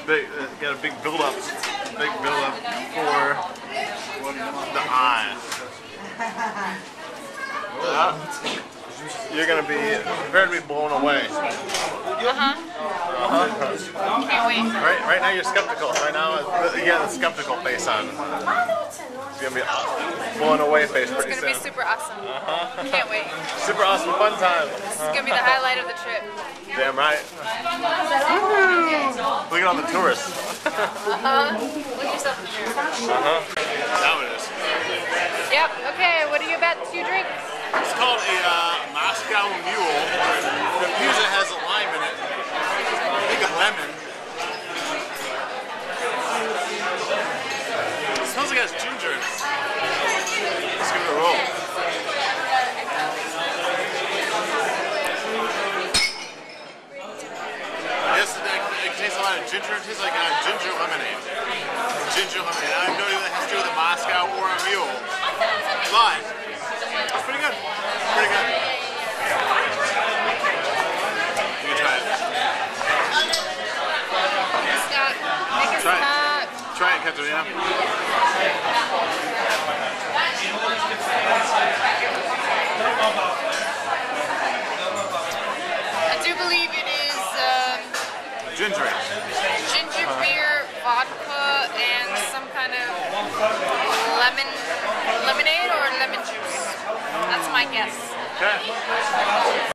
big, got a big build up for the eye. You're gonna be prepared to be blown away. Can't wait. Right now you're skeptical. Right now you got a skeptical face on. It's gonna be blown away face pretty soon. It's gonna be super awesome. Can't wait. Super awesome fun time. This is gonna be the highlight of the trip. Damn right. Look at all the tourists. Look yourself in the mirror. Now it is. Yep. Okay. What are you about to drink? It's called a Moscow Mule. The music has a lime in it. I think a lemon. It smells like it has ginger in it. Let's give it a roll. Yes, it tastes a lot of ginger. It tastes like ginger lemonade. Ginger lemonade. I have no idea what it has to do with a Moscow or a mule. But it's pretty good. Pretty good. You can try it. Try it. Try it, Katerina. I do believe it is Ginger. ginger beer, vodka, and some kind of lemonade or lemon juice. That's my guess. Okay.